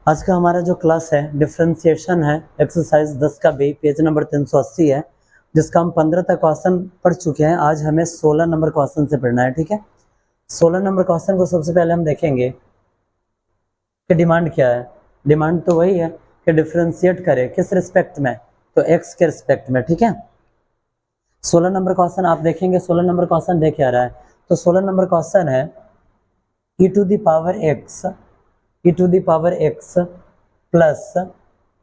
आज का हमारा जो क्लास है डिफरेंशिएशन है, एक्सरसाइज 10 का बी, पेज नंबर 380 है, जिसका हम 15 तक क्वेश्चन पढ़ चुके हैं। आज हमें 16 नंबर क्वेश्चन से पढ़ना है। ठीक है, 16 नंबर क्वेश्चन को सबसे पहले हम देखेंगे कि डिमांड क्या है। डिमांड तो वही है कि डिफरेंशिएट करें, किस रिस्पेक्ट में, तो एक्स के रिस्पेक्ट में। ठीक है, 16 नंबर क्वेश्चन आप देखेंगे। 16 नंबर क्वेश्चन देख आ रहा है, तो 16 नंबर क्वेश्चन है e to the power x, e to the power x plus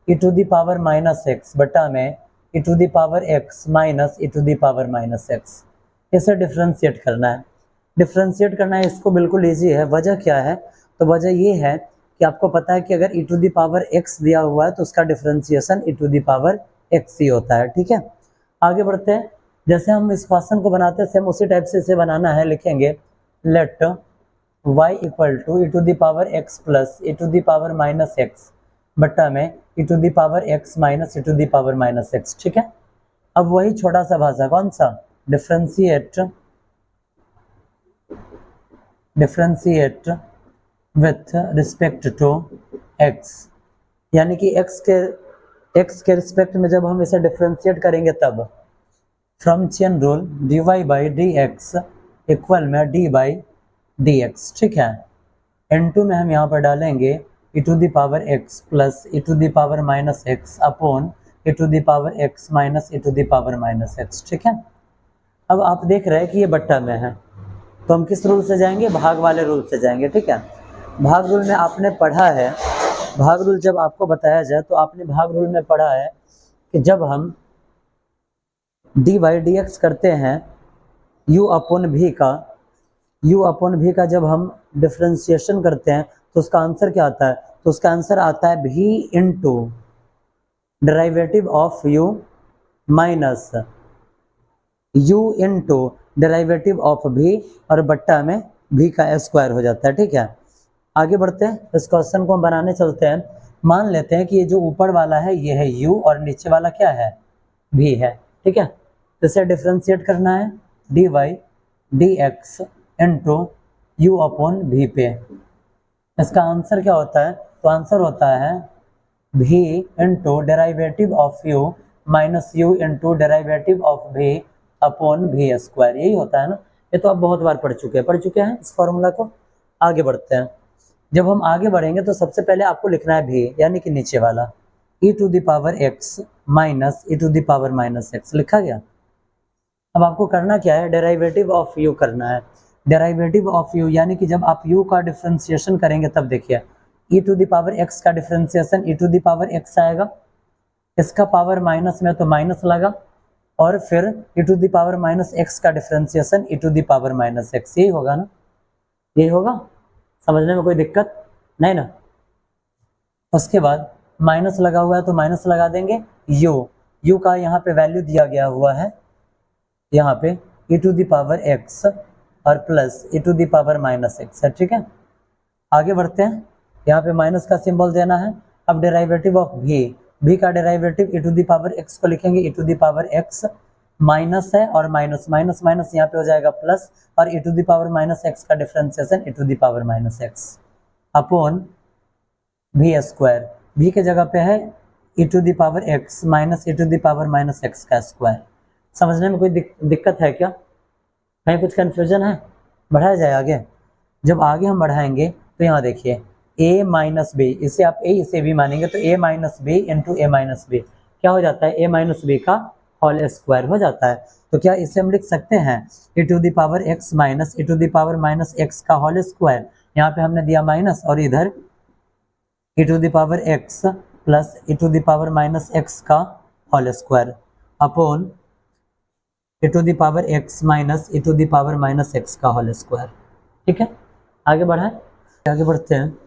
e to the power minus x बटा में e to the power x minus e to the power minus x. इसे differentiate करना है। Differentiate करना है, इसको बिल्कुल easy है। वजह क्या है, तो वजह ये है कि आपको पता है कि अगर e to the power x दिया हुआ है तो उसका differentiation e to the power x ही होता है। ठीक है, आगे बढ़ते हैं। जैसे हम इस क्वेश्चन को बनाते हैं सेम उसी टाइप से इसे बनाना है। लिखेंगे let y equal to e to the power x plus e to the power minus x बट्टा में e to the power x minus e to the power minus x. ठीक है, अब वही छोटा सा भाषा, कौन सा, differentiate with respect to x, यानी कि x के रिस्पेक्ट में जब हम इसे डिफरेंशिएट करेंगे तब from chain rule dy by d x equal में d बाई डी एक्स। ठीक है, n2 में हम यहाँ पर डालेंगे e to the power x plus e to the power minus x upon e to the power x minus e to the power minus x. ठीक है, अब आप देख रहे हैं कि ये बट्टा में है, तो हम किस रूल से जाएंगे, भाग वाले रूल से जाएंगे। ठीक है, भाग रूल में आपने पढ़ा है, भाग रूल जब आपको बताया जाए तो आपने भाग रूल में पढ़ा है कि जब हम डी बाई डी एक्स करते हैं u अपॉन भी का जब हम डिफरेंशिएशन करते हैं तो उसका आंसर क्या आता है, तो उसका आंसर आता है v into derivative of u minus u into derivative of v और बट्टा में v का स्क्वायर हो जाता है। ठीक है, आगे बढ़ते हैं, इस क्वेश्चन को हम बनाने चलते हैं। मान लेते हैं कि ये जो ऊपर वाला है ये है u और नीचे वाला क्या है, v है। ठीक है, तो इसे डिफरेंशिएट करना है dy dx into u upon v पे। इसका आंसर क्या होता है, तो आंसर होता है v into derivative of u minus u into derivative of v upon v square. यही होता है ना, ये तो आप बहुत बार पढ़ चुके हैं इस फॉर्मूला को। आगे बढ़ते हैं। जब हम आगे बढ़ेंगे तो सबसे पहले आपको लिखना है v, यानी कि नीचे वाला e to the power x minus e to the power minus x. लिखा गया। अब आपको करना क्या है, डेराइवेटिव ऑफ u करना है। डेराइवेटिव ऑफ u यानी कि जब आप u का डिफरेंशिएशन करेंगे तब देखिए e to the power x का differentiation e to the power x आएगा, इसका पावर माइनस में तो माइनस लगा, और फिर e to the power minus x का differentiation e to the power minus x। यही होगा ना, यही होगा, समझने में कोई दिक्कत नहीं ना। उसके बाद माइनस लगा हुआ है तो माइनस लगा देंगे, u का यहाँ पे वैल्यू दिया गया हुआ है, यहाँ पे e to the power x और plus e to the power minus x है। ठीक है, आगे बढ़ते हैं। यहाँ पे माइनस का सिंबल देना है। अब डेराइवेटिव ऑफ v का derivative e to the power x को लिखेंगे e to the power x, minus है और माइनस माइनस माइनस यहाँ पे हो जाएगा प्लस, और e to the power minus x का differentiation e to the power minus x upon v square. v के जगह पे है e to the power x minus e to the power minus x का स्क्वायर। समझने में कोई दिक्कत है क्या, कहीं कुछ कन्फ्यूजन है, बढ़ाया जाए आगे। जब आगे हम बढ़ाएंगे तो यहाँ देखिए a माइनस बी, इसे आप a इसे b मानेंगे तो a minus b into a minus b क्या हो जाता है, a माइनस बी का होल स्क्वायर हो जाता है। तो क्या इसे हम लिख सकते हैं e to the power x minus e to the power minus x का होल स्क्वायर। यहाँ पे हमने दिया माइनस और इधर e to the power x plus e to the power minus x का whole square upon e to the power x minus e to the power minus x का whole square. ठीक है, आगे बढ़ाएं, आगे बढ़ते हैं।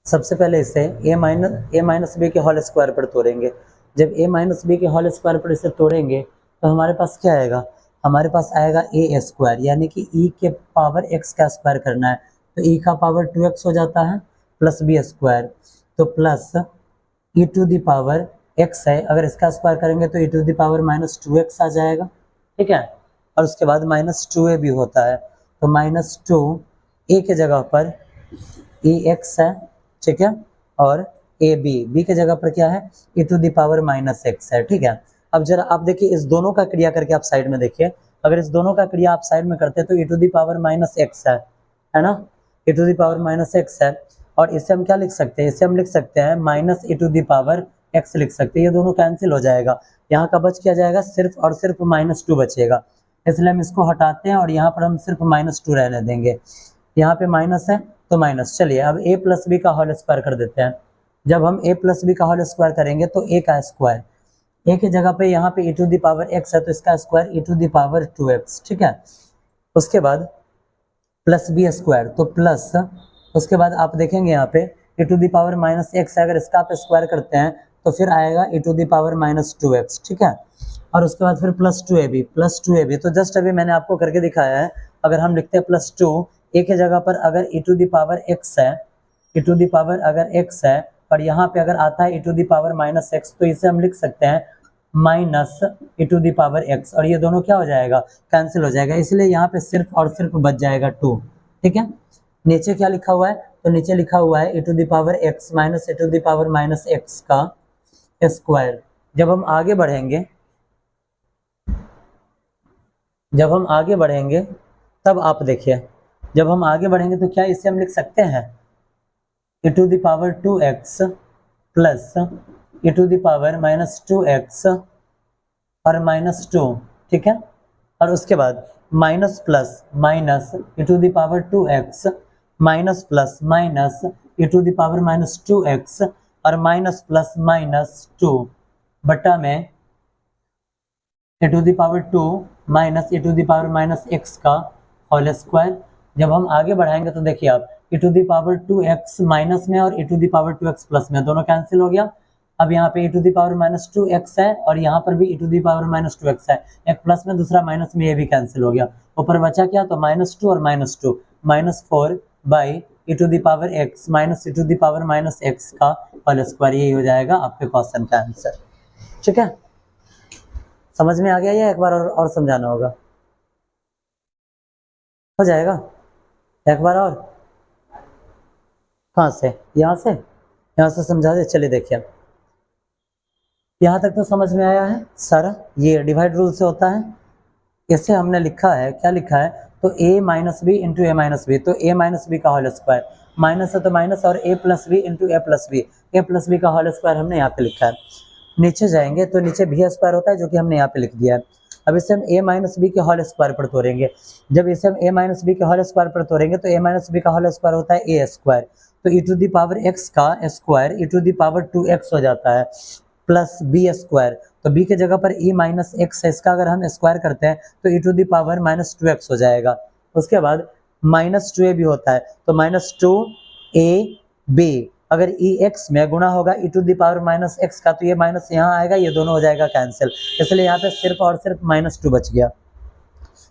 सबसे पहले इसे a माइनस बी के होल स्क्वायर पर तोड़ेंगे। जब a माइनस बी के होल स्क्वायर पर इसे तोड़ेंगे तो हमारे पास क्या आएगा, हमारे पास आएगा a स्क्वायर, यानी कि e के पावर x का स्क्वायर करना है तो e का पावर 2x हो जाता है प्लस b स्क्वायर, तो plus e to the power x है, अगर इसका स्क्वायर करेंगे तो e to the power minus 2x आ जाएगा। ठीक है, और उसके बाद माइनस 2a भी होता है, तो माइनस 2 a के जगह पर ई एक्स है, ठीक है, और ए बी की जगह पर क्या है, e to the power minus x है, ठीक है। अब जरा आप देखिए इस दोनों का क्रिया करके आप साइड में देखिए, अगर इस दोनों का क्रिया आप साइड में करते हैं तो e to the power minus x है ना, e to the power minus x है, और इसे हम क्या लिख सकते हैं, इसे हम लिख सकते हैं minus e to the power x लिख सकते हैं, ये दोनों कैंसिल हो जाएगा, यहाँ का बच क्या जाएगा, सिर्फ और सिर्फ -2 बचेगा, इसलिए हम इसको हटाते हैं और यहाँ पर हम सिर्फ -2 रहने देंगे, यहाँ पे माइनस है तो माइनस। चलिए अब a प्लस बी का होल स्क्वायर कर देते हैं, जब हम a प्लस बी का होल स्क्वायर करेंगे तो a का स्क्वायर, a की जगह पे यहाँ पे e to the power x है तो इसका square e to the power 2x, ठीक है। उसके बाद प्लस बी स्क्वायर तो प्लस, उसके बाद आप देखेंगे यहाँ पे e to the power minus x, अगर इसका आप स्क्वायर करते हैं तो फिर आएगा e to the power minus 2x, ठीक है। और उसके बाद फिर प्लस टू ए बी, तो जस्ट अभी मैंने आपको करके दिखाया है, अगर हम लिखते हैं +2, a के जगह पर अगर e to the power x है, e टू द पावर अगर x है, और यहाँ पे अगर आता है e to the power minus x, तो इसे हम लिख सकते हैं minus e to the power x, और ये दोनों क्या हो जाएगा, कैंसिल हो जाएगा, इसलिए यहाँ पे सिर्फ और सिर्फ बच जाएगा 2, ठीक है। नीचे क्या लिखा हुआ है, तो नीचे लिखा हुआ है e to the power x minus e to the power minus x का स्क्वायर। जब हम आगे बढ़ेंगे तब आप देखिए, जब हम आगे बढ़ेंगे तो क्या इसे हम लिख सकते हैं e to the power 2x plus e to the power minus 2x और -2, ठीक है। और उसके बाद minus plus minus e to the power 2x minus plus minus e to the power minus 2x और माइनस प्लस माइनस 2 बटा में e to the power 2 minus e to the power minus x का whole square. जब हम आगे बढ़ाएंगे तो देखिए आप e to the power 2x minus में और e to the power 2x plus में दोनों कैंसिल हो गया। अब यहाँ पे e to the power minus 2x है और यहाँ पर भी e to the power minus 2x है, एक प्लस में दूसरा माइनस में, ये भी कैंसिल हो गया। ऊपर बचा क्या, तो -2 और -2, -4 by e to the power x minus e to the power minus x का होल स्क्वायर, यही हो जाएगा आपके क्वेश्चन का आंसर, ठीक है। समझ में आ गया या एक बार और समझाना होगा, हो जाएगा एक बार और, कहाँ से, यहाँ से समझा दे। चलिए देखिए यहाँ तक तो समझ में आया है सारा, ये डिवाइड रूल से होता है, इसे हमने लिखा है, क्या लिखा है, तो a minus b into a minus b, तो a माइनस बी का होल स्क्वायर, माइनस है तो माइनस, और a plus b into a plus b का होल स्क्वायर हमने यहाँ पे लिखा है। नीचे जाएंगे तो नीचे भी स्क्वायर होता है जो कि हमने यहाँ पे लिख दिया है। अब इसे हम a माइनस बी के होल स्क्वायर पर तोड़ेंगे, जब इसे हम a माइनस बी के होल स्क्वायर पर तोड़ेंगे तो a माइनस बी का होल स्क्वायर होता है a स्क्वायर, तो e to the power x का square e to the power 2x हो जाता है, प्लस बी स्क्वायर, तो b के जगह पर e माइनस एक्स है, इसका अगर हम स्क्वायर करते हैं तो e to the power minus 2x हो जाएगा। उसके बाद -2a भी होता है, तो -2ab, अगर ex में गुणा होगा e to the power minus x का, तो ये माइनस यहाँ आएगा, ये दोनों हो जाएगा कैंसिल, इसलिए यहाँ पे सिर्फ और सिर्फ -2 बच गया,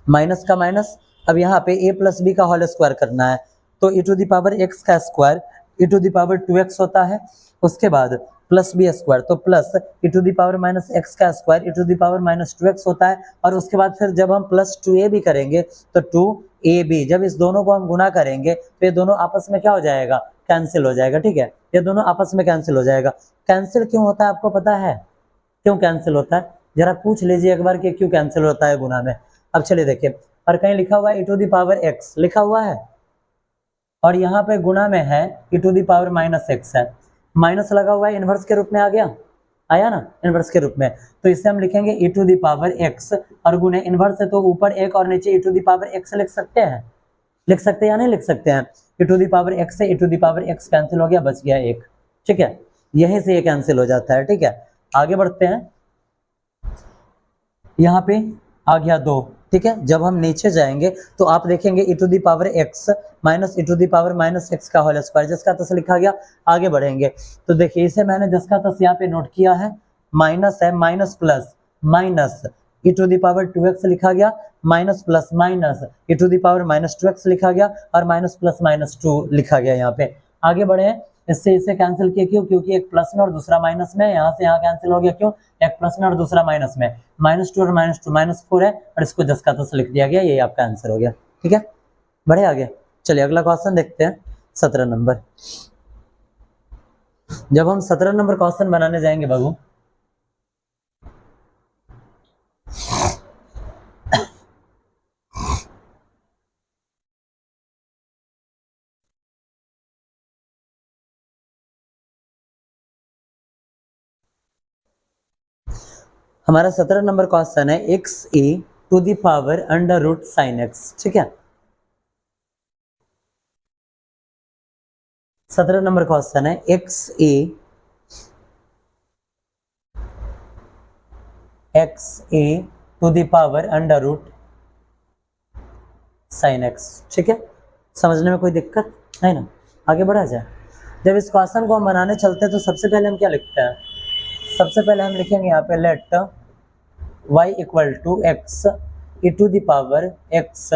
माइनस का माइनस। अब यहाँ पे a प्लस बी का होल स्क्वायर करना है, तो e to the power x का square e to the power 2x होता है, उसके बाद प्लस बी स्क्वायर, तो plus e to the power minus x का square e to the power minus 2x होता है, और उसके बाद फिर जब हम प्लस 2a भी करेंगे तो 2ab, जब इस दोनों को हम गुना करेंगे तो ये दोनों आपस में क्या हो जाएगा, कैंसिल हो जाएगा, ठीक है, ये दोनों आपस में कैंसिल हो जाएगा। कैंसिल क्यों होता है आपको पता है, क्यों कैंसिल होता है, जरा पूछ लीजिए एक बार कि क्यों कैंसिल होता है गुना में। अब चलिए देखिए, और कहीं लिखा हुआ है e to the power x लिखा हुआ है, और यहाँ पे गुना में है e to the power minus x है, माइनस लगा हुआ है, इन्वर्स के रूप में आ गया, आया ना, इन्वर्स के रूप में, तो इसे हम लिखेंगे e to the power x, और गुने इन्वर्स है तो ऊपर एक और नीचे e to the power x लिख सकते हैं, या नहीं लिख सकते हैं, e to the power x से e to the power x cancel हो गया, बच गया 1, ठीक है, यहीं से ये कैंसिल हो जाता है, ठीक है। आगे बढ़ते हैं, यहाँ पे आ गया 2, ठीक है। जब हम नीचे जाएंगे तो आप देखेंगे e to the power x minus e to the power minus x का होल स्क्वायर, जिसका तस लिखा गया। आगे बढ़ेंगे तो देखिए इसे मैंने जिसका तस यहाँ पे नोट किया है, माइनस है, minus plus minus e to the power 2x लिखा गया, minus plus minus e to the power minus 2x लिखा गया, और माइनस प्लस माइनस 2 लिखा गया यहाँ पे। आगे बढ़े, इससे इसे कैंसिल किया, क्यों, क्योंकि एक प्लस में और दूसरा माइनस में, यहाँ से यहाँ कैंसिल हो गया, क्यों, एक प्लस में और दूसरा माइनस में, -2 और -2 -4 है, और इसको जिसका तस लिख दिया गया, ये आपका आंसर हो गया, ठीक है। बढ़े आगे, चलिए अगला क्वेश्चन देखते हैं। 17 नंबर। जब हम 17 नंबर क्वेश्चन बनाने जाएंगे बाबू, हमारा 17 नंबर क्वेश्चन है x e to the power under root sine x. ठीक है, 17 नंबर क्वेश्चन है x e to the power under root sine x. ठीक है, समझने में कोई दिक्कत नहीं ना, आगे बढ़ा जाए। जब इस क्वेश्चन को हम बनाने चलते हैं तो सबसे पहले हम क्या लिखते हैं, सबसे पहले हम लिखेंगे यहाँ पे let y equal to x e to the power x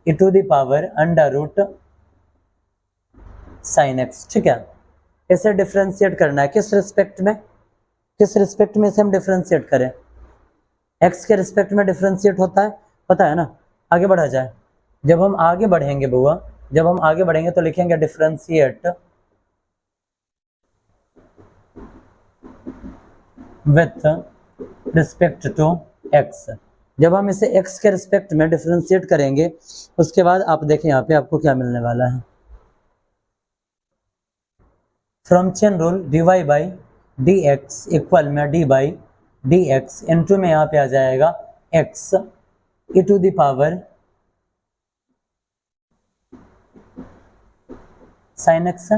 e to the power under root sine x. ठीक है, इसे डिफ्रेंशिएट करना है किस रिस्पेक्ट में, किस रिस्पेक्ट में इसे हम डिफ्रेंशिएट करें, एक्स के रिस्पेक्ट में डिफ्रेंशिएट होता है, पता है ना। आगे बढ़ा जाए, जब हम आगे बढ़ेंगे बुआ, जब हम आगे बढ़ेंगे तो लिखेंगे differentiate with respect to x. जब हम इसे एक्स के रिस्पेक्ट में डिफ्रेंशिएट करेंगे उसके बाद आप देखें यहाँ पे आपको क्या मिलने वाला है, from chain rule dy by d x equal में d by d x into में यहाँ पे आ जाएगा x e to the power sine x.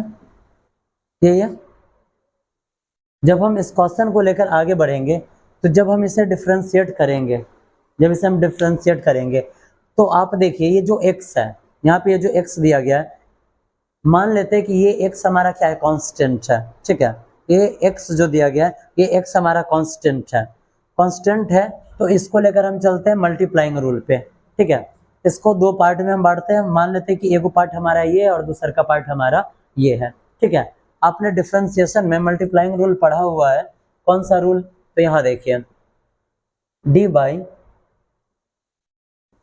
ये है। जब हम इस क्वेश्चन को लेकर आगे बढ़ेंगे तो जब हम इसे डिफ्रेंशिएट करेंगे, जब इसे हम डिफ्रेंशिएट करेंगे तो आप देखिए ये जो x है, यहाँ पे ये जो x दिया गया है, मान लेते हैं कि ये x हमारा क्या है, कांस्टेंट है। ठीक है, ये x जो दिया गया है ये x हमारा कांस्टेंट है, कांस्टेंट है तो इसको लेकर हम चलते हैं मल्टीप्लाइंग रूल पे। ठीक है, इसको दो पार्ट में हम बांटते हैं, मान लेते हैं कि एक पार्ट हमारा ये है और दूसरा का पार्ट हमारा ये है। ठीक है, आपने डिफरेंशिएशन में मल्टीप्लाइंग रूल पढ़ा हुआ है, कौन सा रूल, तो यहाँ देखिए d by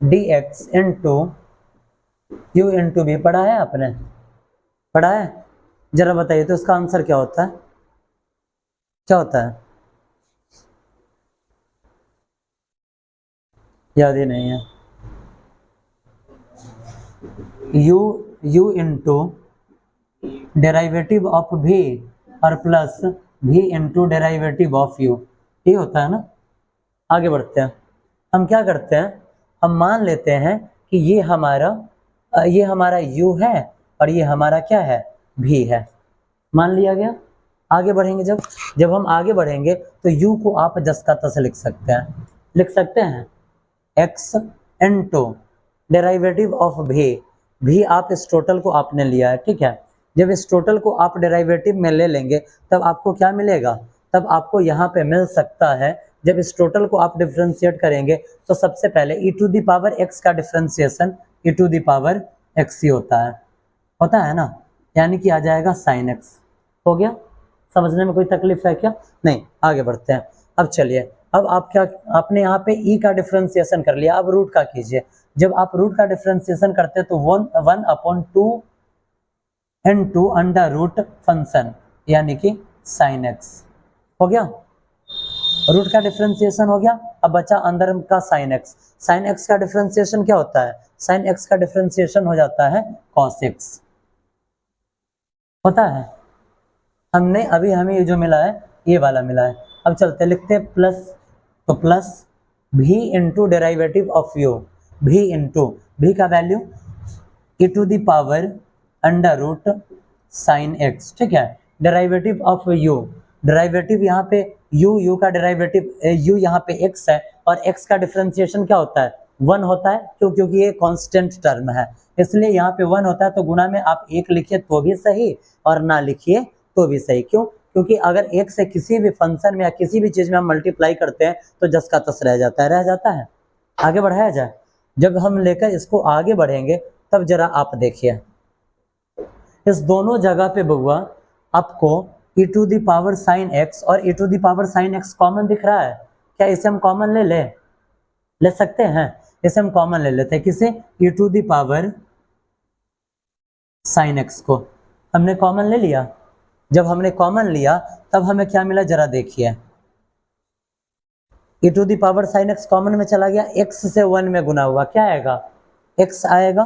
d x into u into b पढ़ा है आपने, पढ़ा है, जरा बताइए तो इसका आंसर क्या होता है, क्या होता है, याद ही नहीं है। यू इंटू डेराइवेटिव ऑफ भी और प्लस भी इंटू डेराइवेटिव ऑफ यू, ये होता है ना। आगे बढ़ते हैं, हम क्या करते हैं, हम मान लेते हैं कि ये हमारा u है और ये हमारा क्या है, भी है, मान लिया गया। आगे बढ़ेंगे, जब हम आगे बढ़ेंगे तो u को आप जस का तस लिख सकते हैं, लिख सकते हैं x इंटू डेराइवेटिव ऑफ भी आप इस टोटल को आपने लिया है। ठीक है, जब इस टोटल को आप डेराइवेटिव में ले लेंगे तब आपको क्या मिलेगा, तब आपको यहाँ पे मिल सकता है, जब इस टोटल को आप डिफरेंशिएट करेंगे तो सबसे पहले e to the power x का differentiation e to the power x ही होता है ना, यानी कि आ जाएगा sin x। हो गया, समझने में कोई तकलीफ है क्या, नहीं। आगे बढ़ते हैं, अब चलिए, अब आप क्या, आपने यहाँ पे e का डिफरेंशिएशन कर लिया, अब रूट का कीजिए। जब आप रूट का डिफरेंशिएशन करते हैं तो 1/2 इनटू अंडर रूट फंक्शन यानी कि sin x हो गया, रूट का डिफरेंशिएशन हो गया। अब बचा अंदर का sin x, sin x का डिफरेंशिएशन क्या होता है, sin x का डिफरेंशिएशन हो जाता है cos x, होता है। हमने अभी हमें ये जो मिला है ये वाला मिला है। अब चलते लिखते हैं प्लस, तो प्लस भी इंटू डेराइवेटिव ऑफ यू, भी इंटू भी का value e to the power under root sine x. ठीक है, डेराइवेटिव ऑफ यू, डेराइवेटिव यहाँ पे यू का डेराइवेटिव यू यहाँ पे x है और x का डिफरेंशिएशन क्या होता है, 1 होता है, क्योंकि ये कांस्टेंट टर्म है इसलिए यहाँ पे 1 होता है। तो गुणा में आप 1 लिखिए तो भी सही और ना लिखिए तो भी सही, क्यों, क्योंकि अगर 1 से किसी भी फंक्शन में या किसी भी चीज में हम मल्टीप्लाई करते हैं तो जस का तस रह जाता है। आगे बढ़ाया जाए, जब हम लेकर इसको आगे बढ़ेंगे तब जरा आप देखिए इस दोनों जगह पे बउआ आपको e to the power sine x और e to the power sine x common दिख रहा है, क्या इसे हम कॉमन ले सकते हैं, इसे हम कॉमन ले लेते हैं, किसे, e to the power sine x को हमने कॉमन ले लिया। जब हमने कॉमन लिया तब हमें क्या मिला जरा देखिए, e to the power sine x common में चला गया, x से 1 में गुना हुआ क्या आएगा, x आएगा,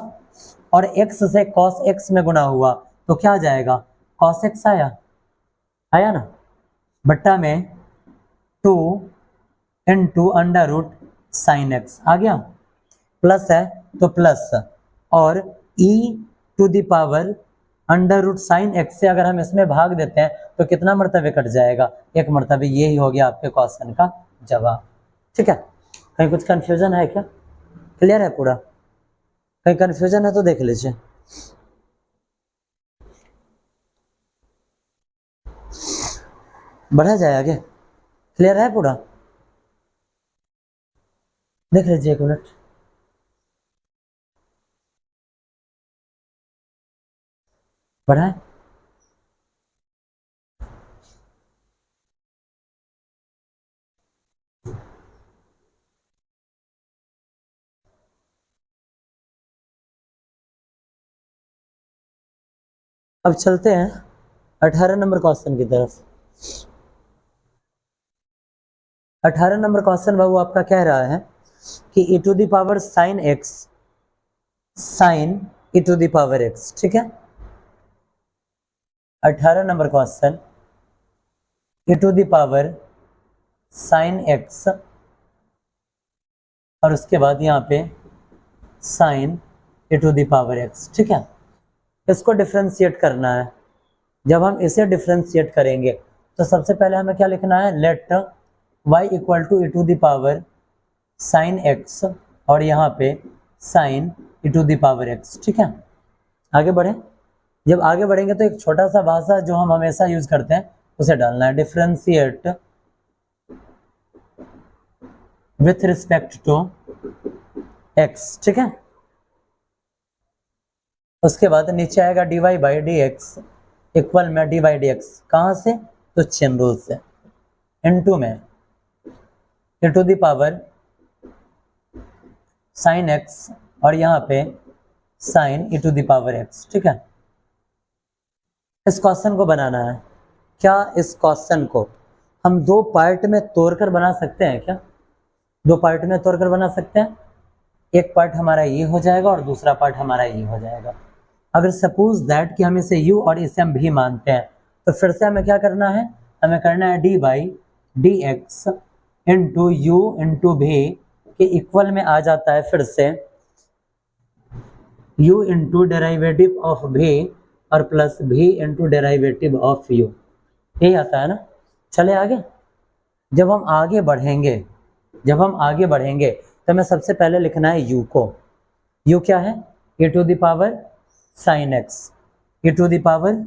और x से cos x में गुना हुआ तो क्या आ जाएगा, cos x आया ना, बट्टा में 2 into under root sine x आ गया, प्लस है तो प्लस, और e to the power under root sine x से अगर हम इसमें भाग देते हैं तो कितना मरतबे कट जाएगा, एक मरतबे। यही हो गया आपके क्वेश्चन का जवाब। ठीक है, कहीं कुछ कंफ्यूजन है क्या, क्लियर है पूरा, कहीं कंफ्यूजन है तो देख लीजिए। बढ़ा जाए आगे, क्लियर है पूरा, देख लीजिए एक मिनट। बढ़ा है, अब चलते हैं 18 नंबर क्वेश्चन की तरफ। 18 नंबर क्वेश्चन बाबू आपका कह रहा है कि e to the power sine x, sine e to the power x. ठीक है, 18 number question, e to the power sine x और उसके बाद यहाँ पे sine e to the power x. ठीक है, इसको डिफ्रेंशिएट करना है। जब हम इसे डिफ्रेंशिएट करेंगे तो सबसे पहले हमें क्या लिखना है, let y equal to e to the power sine x और यहाँ पे sine e to the power x. ठीक है, आगे बढ़े। जब आगे बढ़ेंगे तो एक छोटा सा भाषा जो हम हमेशा यूज करते हैं उसे डालना है, differentiate with respect to x। ठीक है, उसके बाद नीचे आएगा dy by d x equal में डी बाई डी एक्स, कहाँ से, तो चेन रूल से, इनटू में e to the power sine x और यहाँ पे sine e to the power x. ठीक है, इस क्वेश्चन को बनाना है। क्या इस क्वेश्चन को हम दो पार्ट में तोड़कर बना सकते हैं क्या, दो पार्ट में तोड़कर बना सकते हैं, एक पार्ट हमारा ये हो जाएगा और दूसरा पार्ट हमारा ये हो जाएगा। अगर सपोज दैट कि हम इसे u और इसे हम v मानते हैं तो फिर से हमें क्या करना है, हमें करना है d by d x into u into v के इक्वल में आ जाता है फिर से u into derivative of v और plus v into derivative of u, यही आता है ना। चले आगे। जब हम आगे बढ़ेंगे तो हमें सबसे पहले लिखना है u को। u क्या है, e to the power sine x, e to the power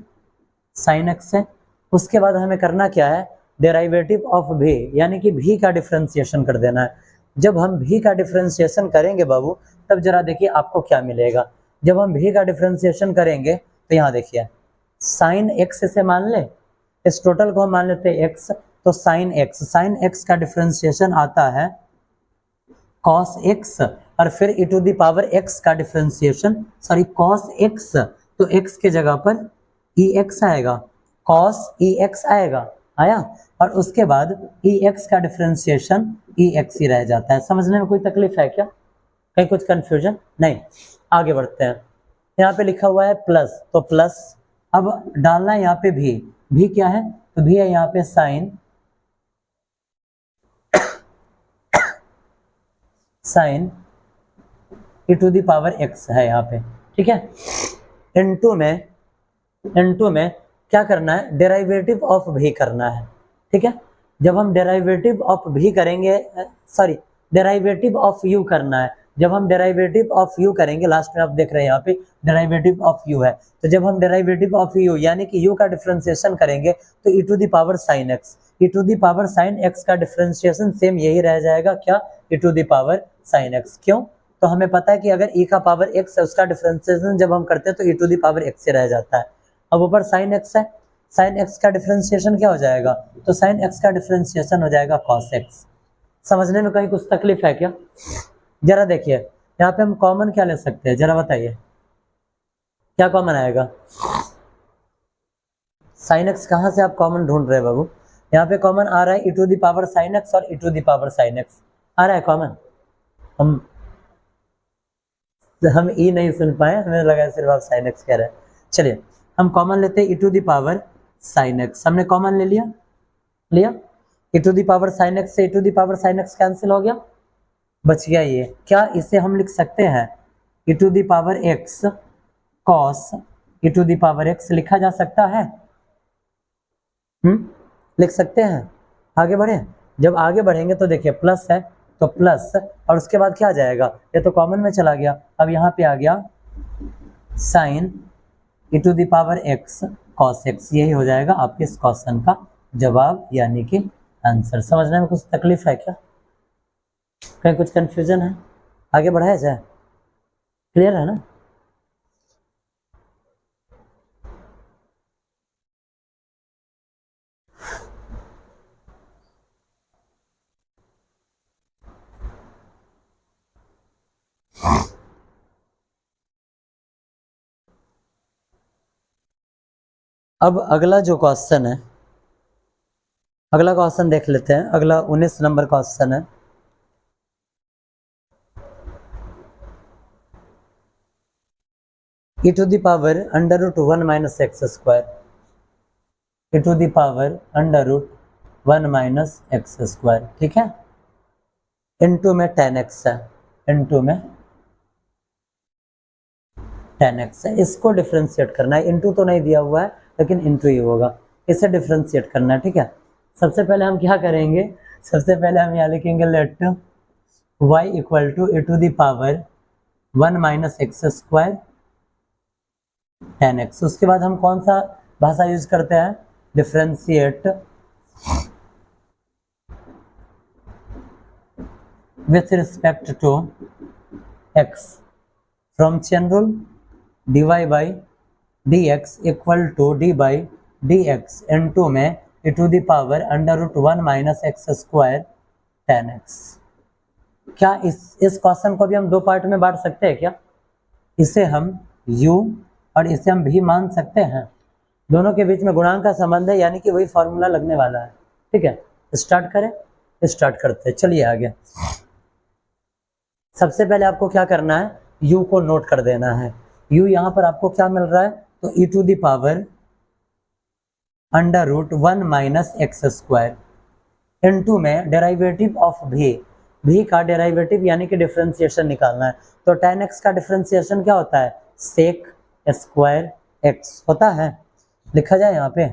sine x है। उसके बाद हमें करना क्या है, डेराइवेटिव ऑफ v यानी कि v का डिफरेंशिएशन कर देना है। जब हम v का डिफरेंशिएशन करेंगे बाबू तब जरा देखिए आपको क्या मिलेगा। जब हम v का डिफरेंशिएशन करेंगे तो यहाँ देखिए साइन एक्स से मान ले, इस टोटल को हम मान लेते हैं x, तो साइन एक्स का डिफरेंशिएशन आता है cos x और फिर e to the power x का डिफरेंशिएशन cos x, तो x के जगह पर ex आएगा, cos ex आया, और उसके बाद ex का डिफरेंशिएशन ex ही रह जाता है। समझने में कोई तकलीफ है क्या, कहीं कुछ कंफ्यूजन नहीं। आगे बढ़ते हैं, यहाँ पे लिखा हुआ है प्लस, तो प्लस अब डालना है यहाँ पे भी क्या है, तो भी है यहाँ पे sine e to the power x है यहाँ पे। ठीक है, इनटू में क्या करना है, डेराइवेटिव ऑफ v करना है। ठीक है, जब हम डेराइवेटिव ऑफ v करेंगे, डेराइवेटिव ऑफ u करना है। जब हम डेराइवेटिव ऑफ u करेंगे, लास्ट में आप देख रहे हैं यहाँ पे डेराइवेटिव ऑफ u है, तो जब हम डेराइवेटिव ऑफ u यानी कि u का डिफरेंशिएशन करेंगे तो e to the power sine x, e to the power sine x का डिफरेंशिएशन सेम यही रह जाएगा, क्या, e to the power sine x। क्यों, तो हमें पता है कि अगर e का पावर x है उसका डिफरेंशिएशन जब हम करते हैं तो e to the power x से रह जाता है। अब ऊपर साइन x है, साइन x का डिफरेंशिएशन क्या हो जाएगा, तो साइन x का डिफरेंशिएशन हो जाएगा cos x। समझने में कहीं कुछ तकलीफ है क्या, जरा देखिए यहाँ पे हम कॉमन क्या ले सकते हैं, जरा बताइए। क्या कॉमन आएगा? साइन एक्स कहाँ से आप कॉमन ढूंढ रहे हैं बाबू? यहाँ पे कॉमन आ रहा है e to the power sine x और e to the power sine x आ रहा है कॉमन। हम ई नहीं सुन पाए, हमें लगा सिर्फ आप साइन एक्स कह रहे हैं। चलिए हम कॉमन लेते हैं e to the power sine x. हमने कॉमन ले लिया e to the power sine x से e to the power sine x cancel हो गया, बच गया ये। क्या इसे हम लिख सकते हैं e to the power x cos e to the power x लिखा जा सकता है? लिख सकते हैं। आगे बढ़े, जब आगे बढ़ेंगे तो देखिए प्लस है तो प्लस और उसके बाद क्या आ जाएगा, ये तो कॉमन में चला गया, अब यहाँ पे आ गया sine e to the power x cos x. यही हो जाएगा आपके इस क्वेश्चन का जवाब यानी कि आंसर। समझने में कुछ तकलीफ है क्या? कहीं कुछ कंफ्यूजन है? आगे बढ़ाया जाए, क्लियर है ना? अब अगला जो क्वेश्चन है, अगला क्वेश्चन देख लेते हैं। अगला 19 नंबर क्वेश्चन है। e to the power under root 1 minus x square, e to the power under root 1 minus x square, ठीक है। इनटू में 10x है, इनटू में 10x है। इसको डिफ्रेंशिएट करना है, इनटू तो नहीं दिया हुआ है लेकिन इनटू ही होगा, इसे डिफ्रेंशिएट करना है, ठीक है। सबसे पहले हम क्या करेंगे, सबसे पहले हम यहाँ लिखेंगे let y equal to e to the power 1 minus x square 10x। उसके बाद हम कौन सा भाषा यूज करते हैं, differentiate with respect to x from chain rule dy by dx equal to d by dx into में e to the power under root 1 minus x square 10x। क्या इस क्वेश्चन को भी हम दो पार्ट में बांट सकते हैं क्या? इसे हम u और इसे हम v मान सकते हैं। दोनों के बीच में गुणांक का संबंध है यानी कि वही फॉर्मूला लगने वाला है, ठीक है। स्टार्ट करें, स्टार्ट करते हैं। चलिए आगे, सबसे पहले आपको क्या करना है, u को नोट कर देना है। u यहाँ पर आपको क्या मिल रहा है, तो e to the power under root 1 minus x square into में डेरिवेटिव ऑफ v का डेरिवेटिव यानी कि डिफरेंशिएशन निकालना है। तो 10x का डिफरेंशिएशन क्या होता है, सेक स्क्वायर x होता है। लिखा जाए यहाँ पे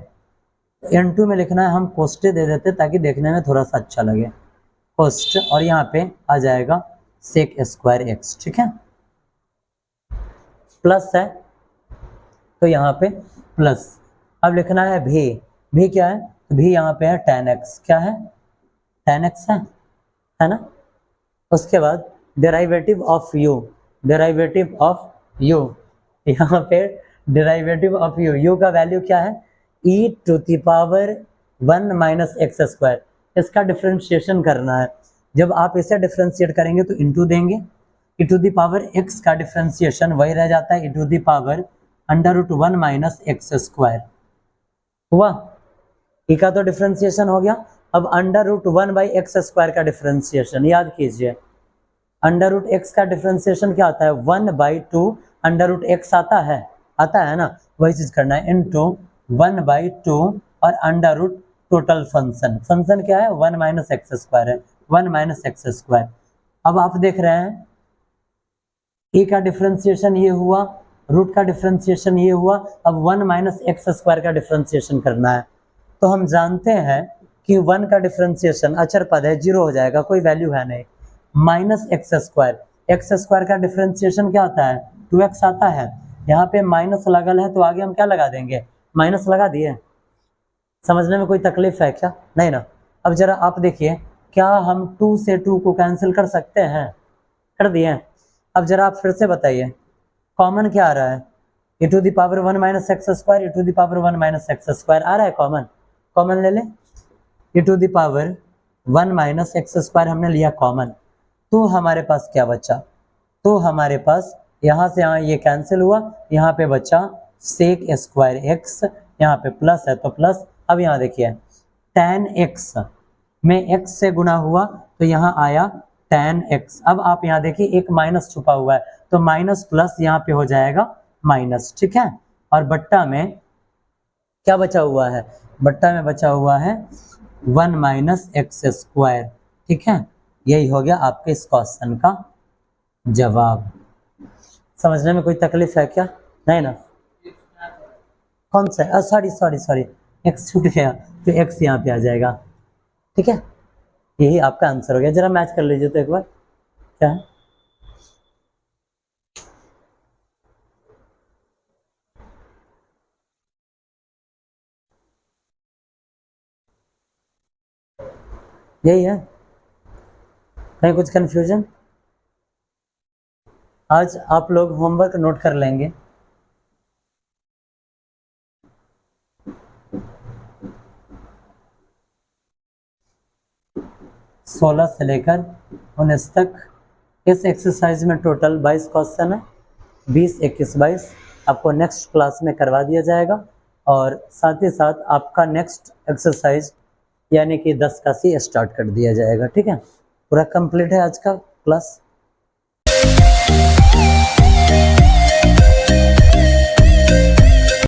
इनटू में लिखना है, हम कोष्टे दे देते ताकि देखने में थोड़ा सा अच्छा लगे, कोष्ट, और यहाँ पे आ जाएगा सेक स्क्वायर x, ठीक है। प्लस है तो यहाँ पे प्लस, अब लिखना है भी क्या है, तो भी यहाँ पे है 10x, क्या है 10x है ना। उसके बाद derivative of u, derivative of u, यहाँ पे डेरिवेटिव ऑफ u का वैल्यू क्या है, e to the power 1 minus x square. इसका डिफरेंशिएशन करना है, जब आप इसे डिफरेंशिएट करेंगे तो इनटू देंगे, e to the power x का डिफरेंशिएशन वही रह जाता है e to the power under root 1 minus x square हुआ। e का तो डिफरेंशिएशन हो गया, अब under root 1 by x square का डिफरेंशिएशन याद कीजिए। अंडर रूट एक्स का डिफरेंशिएशन क्या आता है, 1 बाई 2 अंडर रूट एक्स आता है ना, वही चीज करना है, इनटू 1 बाई 2 और अंडर रूट टोटल फंक्शन क्या है 1 माइनस एक्स स्क्वायर है, 1 माइनस एक्स स्क्वायर। अब आप देख रहे हैं e का डिफरेंशिएशन ये हुआ, रूट का डिफरेंशिएशन ये हुआ, अब 1 माइनस एक्स स्क्वायर का डिफरेंशिएशन करना है। तो हम जानते हैं कि 1 का डिफरेंशिएशन अचर पद है, 0 हो जाएगा, कोई वैल्यू है नहीं, माइनस एक्स स्क्वायर का डिफरेंशिएशन क्या आता है 2x आता है। यहाँ पे माइनस लगल है तो आगे हम क्या लगा देंगे, माइनस लगा दिए। समझने में कोई तकलीफ है क्या, नहीं ना। अब जरा आप देखिए, क्या हम 2 से 2 को कैंसिल कर सकते हैं, कर दिए। अब जरा आप फिर से बताइए, कॉमन क्या आ रहा है, e to the power 1 minus x square, e to the power 1 minus x square आ रहा है कॉमन, कॉमन ले लें। e to the power 1 minus x square हमने लिया कॉमन, तो हमारे पास क्या बचा, तो हमारे पास यहाँ से यहाँ ये कैंसिल हुआ, यहाँ पे बचा सेक स्क्वायर एक्स, यहाँ पे प्लस है तो प्लस। अब यहाँ देखिए tan x में x से गुना हुआ तो यहाँ आया tan x। अब आप यहाँ देखिए एक माइनस छुपा हुआ है तो माइनस प्लस यहाँ पे हो जाएगा माइनस, ठीक है। और बट्टा में क्या बचा हुआ है, बट्टा में बचा हुआ है 1 माइनस एक्स स्क्वायर, ठीक है। यही हो गया आपके इस क्वेश्चन का जवाब। समझने में कोई तकलीफ है क्या? नहीं ना? कौन सा? सॉरी सॉरी सॉरी, एक्स छूट गया तो एक्स यहाँ पे आ जाएगा, ठीक है। यही आपका आंसर हो गया। जरा मैच कर लीजिए तो एक बार, क्या है? यही है, कहीं कुछ कंफ्यूजन? आज आप लोग होमवर्क नोट कर लेंगे। सोलह से लेकर 19 तक इस एक्सरसाइज में टोटल 22 क्वेश्चन है। 20, 21, 22 आपको नेक्स्ट क्लास में करवा दिया जाएगा। और साथ ही साथ आपका नेक्स्ट एक्सरसाइज यानी कि 10 का सी स्टार्ट कर दिया जाएगा, ठीक है। पूरा कंप्लीट है आज का क्लास।